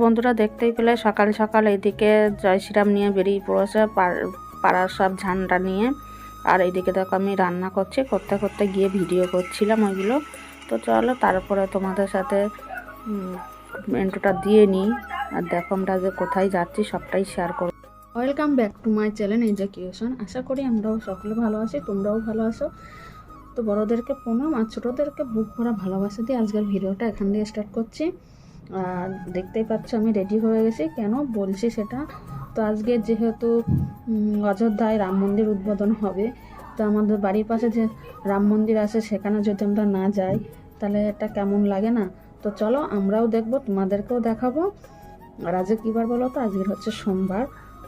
বন্ধুরা দেখতেই পেলে সকাল সকাল এইদিকে জয় শ্রীরাম নিয়ে বেরিয়ে পড়েছে পাড়ার সব ঝান্ডা নিয়ে। আর এইদিকে দেখো আমি রান্না করছি, করতে করতে গিয়ে ভিডিও করছিলাম ওইগুলো। তো চলো তারপরে তোমাদের সাথে ইন্ট্রোটা দিয়ে নিই। আর দেখো আমরা যে কোথায় যাচ্ছি সবটাই শেয়ার করব। Welcome back to my channel education. আশা করি আমরাও সকলে ভালো আছি, তোমরাও ভালো আছো। তো বড়োদেরকে প্রণাম আর ছোটোদেরকে বুক ভরা ভালোবাসা দিয়ে আজকের ভিডিওটা এখান দিয়ে স্টার্ট করছি। আর দেখতেই পাচ্ছ আমি রেডি হয়ে গেছি। কেন বলছি সেটা, তো আজকে যেহেতু অযোধ্যায় রাম মন্দির উদ্বোধন হবে, তো আমাদের বাড়ির পাশে যে রাম মন্দির আছে সেখানে যদি আমরা না যাই তাহলে এটা কেমন লাগে না। তো চলো আমরাও দেখবো, তোমাদেরকেও দেখাবো। আর আজকে কী বার বলো তো, আজকের হচ্ছে সোমবার।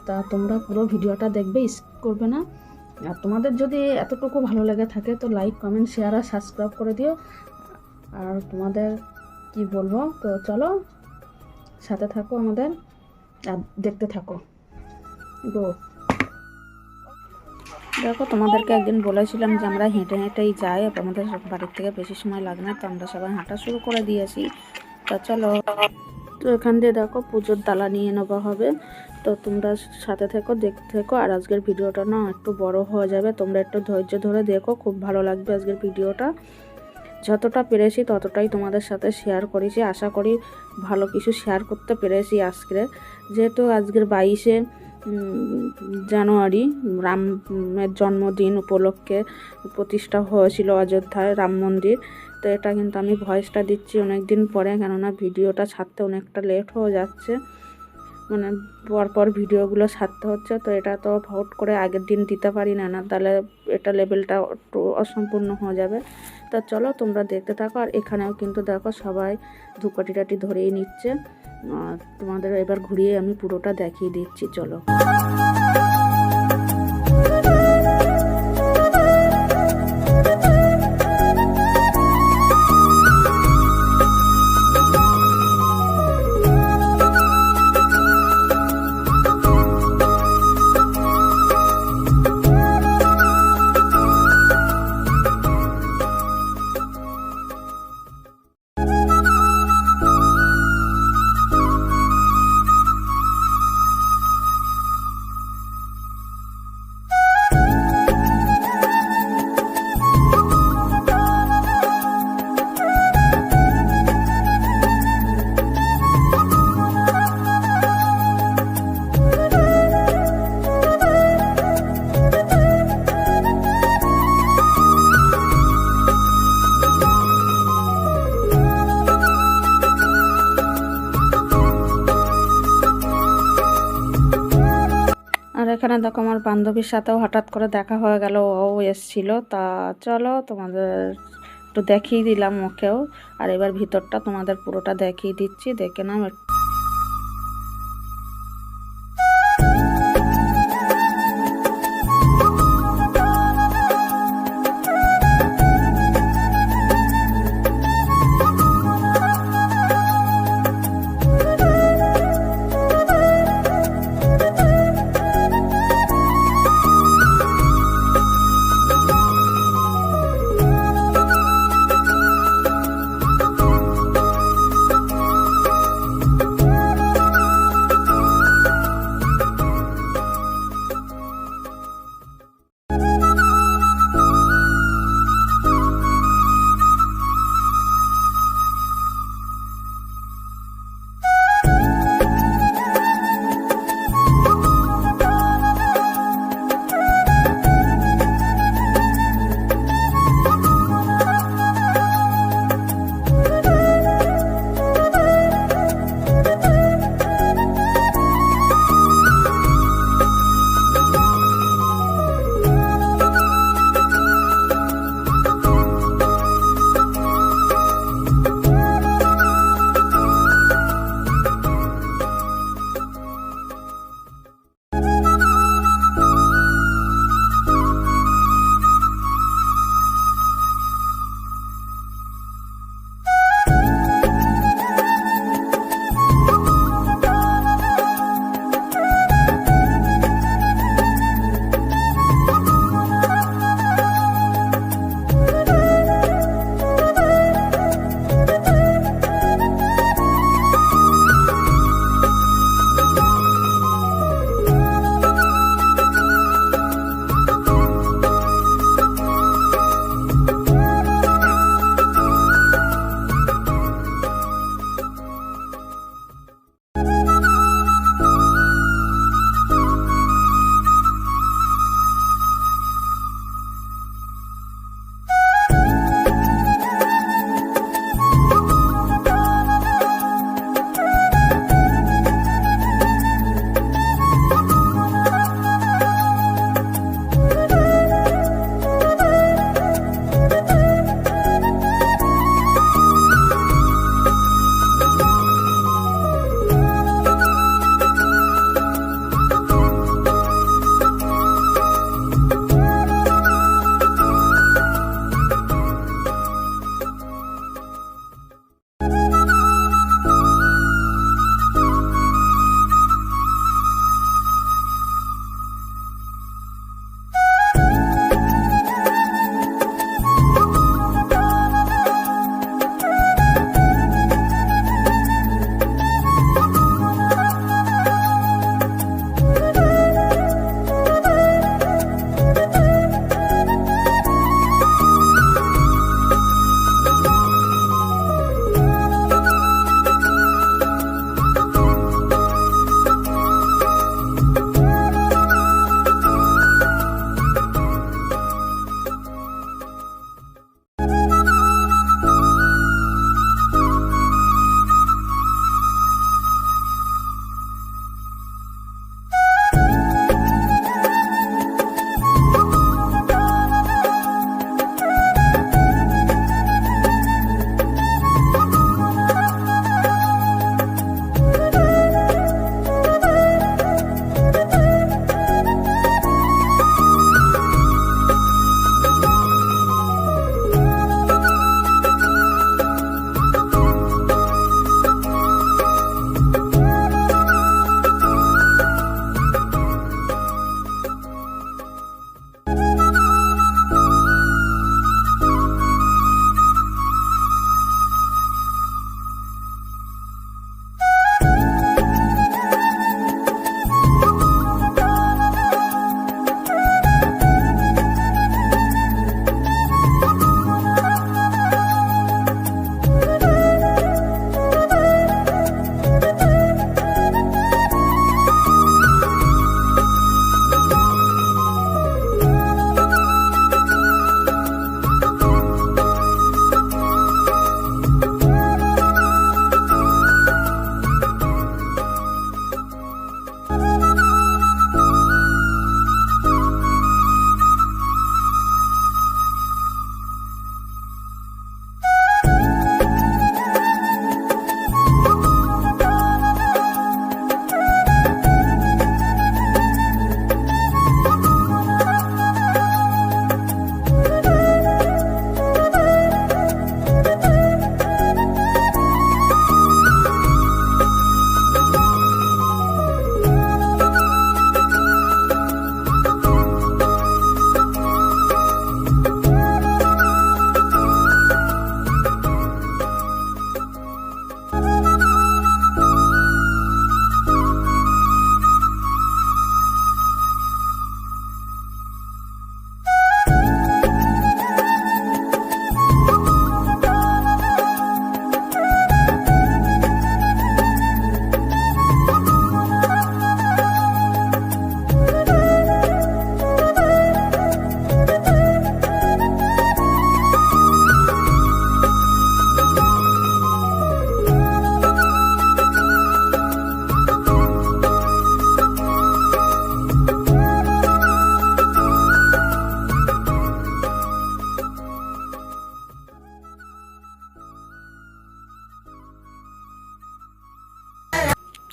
তা তোমরা পুরো ভিডিওটা দেখবে, স্কিপ করবে না। আর তোমাদের যদি এতটুকু ভালো লেগে থাকে তো লাইক, কমেন্ট, শেয়ার আর সাবস্ক্রাইব করে দিও। আর তোমাদের কি বলবো, তো চলো সাথে থাকো আমাদের আর দেখতে থাকো। দেখো তোমাদেরকে একদিন বলেছিলাম যে আমরা হেঁটে হেঁটেই যাই, আমাদের বাড়ির থেকে বেশি সময় লাগে না। তো আমরা সবাই হাঁটা শুরু করে দিয়েছি। তা চলো, তো এখান দিয়ে দেখো পুজোর ডালা নিয়ে নেওয়া হবে। তো তোমরা সাথে থেকো, দেখতে থেকো। আর আজকের ভিডিওটা না একটু বড় হয়ে যাবে, তোমরা একটু ধৈর্য ধরে দেখো, খুব ভালো লাগবে আজকের ভিডিওটা। যতটা পেরেছি ততটাই তোমাদের সাথে শেয়ার করেছি। আশা করি ভালো কিছু শেয়ার করতে পেরেছি আজকে। যেহেতু আজকের 22শে জানুয়ারি রামের জন্মদিন উপলক্ষে প্রতিষ্ঠা হয়েছিল অযোধ্যায় রাম মন্দির। তো এটা কিন্তু আমি ভয়েসটা দিচ্ছি অনেক দিন পরে, কেননা ভিডিওটা ছাড়তে অনেকটা লেট হয়ে যাচ্ছে, মানে পরপর ভিডিওগুলো ছাড়তে হচ্ছে। তো এটা তো ভোট করে আগের দিন দিতে পারি না, তাহলে এটা লেভেলটা একটু অসম্পূর্ণ হয়ে যাবে। তো চলো তোমরা দেখতে থাকো। আর এখানেও কিন্তু দেখো সবাই ধূপকাঠি টাটি ধরেই নিচ্ছে। তোমাদের এবার ঘুরিয়ে আমি পুরোটা দেখিয়ে দিচ্ছি, চলো। আর এখানে দেখো আমার বান্ধবীর সাথেও হঠাৎ করে দেখা হয়ে গেল, ও এসছিল। তা চলো তোমাদের একটু দেখিয়ে দিলাম ওকেও। আর এবার ভিতরটা তোমাদের পুরোটা দেখিয়ে দিচ্ছি, দেখে নাও।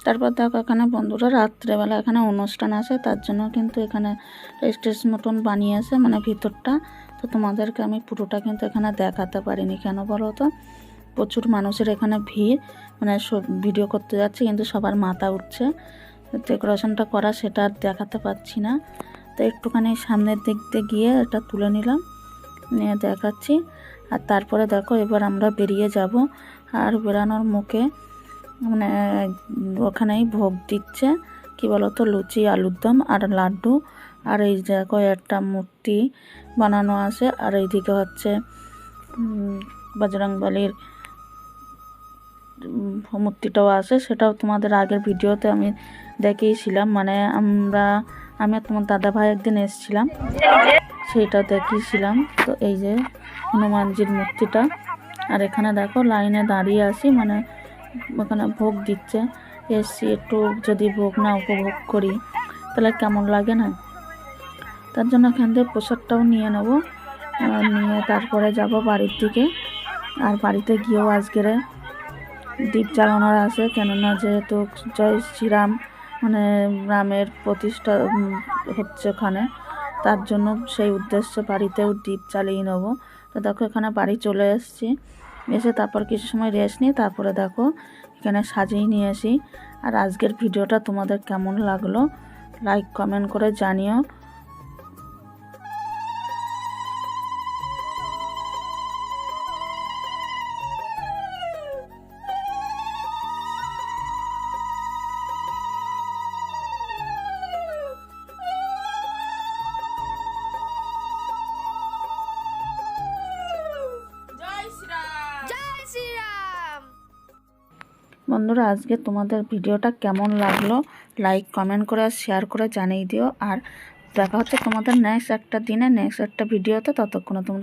তারপর দেখো এখানে বন্ধুরা রাত্রেবেলা এখানে অনুষ্ঠান আছে, তার জন্য কিন্তু এখানে স্টেজ মতন বানিয়েছে, মানে ভিতরটা। তো তোমাদেরকে আমি পুরোটা কিন্তু এখানে দেখাতে পারিনি, কেন বলো তো, প্রচুর মানুষের এখানে ভিড়, মানে সব ভিডিও করতে যাচ্ছে কিন্তু সবার মাথা উঠছে, ডেকোরেশনটা করা সেটা আর দেখাতে পাচ্ছি না। তো একটুখানি সামনের দিক দিয়ে গিয়ে এটা তুলে নিলাম, নিয়ে দেখাচ্ছি। আর তারপরে দেখো এবার আমরা বেরিয়ে যাব, আর বেরানোর মুখে মানে ওখানেই ভোগ দিচ্ছে, কি বলতো, লুচি, আলুর দম আর লাড্ডু। আর এই দেখো একটা মূর্তি বানানো আছে, আর এইদিকে হচ্ছে বজরংবলীর মূর্তিটাও আছে, সেটাও তোমাদের আগের ভিডিওতে আমি দেখিয়েছিলাম, মানে আমি আর তোমার দাদা ভাই একদিন এসেছিলাম, সেইটা দেখিয়েছিলাম। তো এই যে হনুমানজির মূর্তিটা। আর এখানে দেখো লাইনে দাঁড়িয়ে আছি, মানে ওখানে ভোগ দিচ্ছে, এসছি একটু যদি ভোগ না উপভোগ করি তাহলে কেমন লাগে না, তার জন্য এখান থেকে প্রসাদটাও নিয়ে নেব, নিয়ে তারপরে যাব বাড়ির দিকে। আর বাড়িতে গিয়েও আজকের দীপ জ্বালানোর আছে, কেননা যেহেতু জয় শ্রীরাম মানে রামের প্রতিষ্ঠা হচ্ছে ওখানে, তার জন্য সেই উদ্দেশ্যে বাড়িতেও দীপ জ্বালিয়ে নেবো। তো দেখো এখানে বাড়ি চলে এসেছি, এসে তারপর কিছু সময় রেস্ট নিই, তারপরে দেখো এখানে সাজিয়ে নিয়ে আসি। আর আজকের ভিডিওটা তোমাদের কেমন লাগলো লাইক কমেন্ট করে জানিও। বন্ধুরা আজকে তোমাদের ভিডিওটা কেমন লাগলো লাইক কমেন্ট করে আর শেয়ার করে জানিয়ে দিও। আর দেখা হচ্ছে তোমাদের নেক্সট একটা দিনে নেক্সট একটা ভিডিওতে, ততক্ষণে তোমরা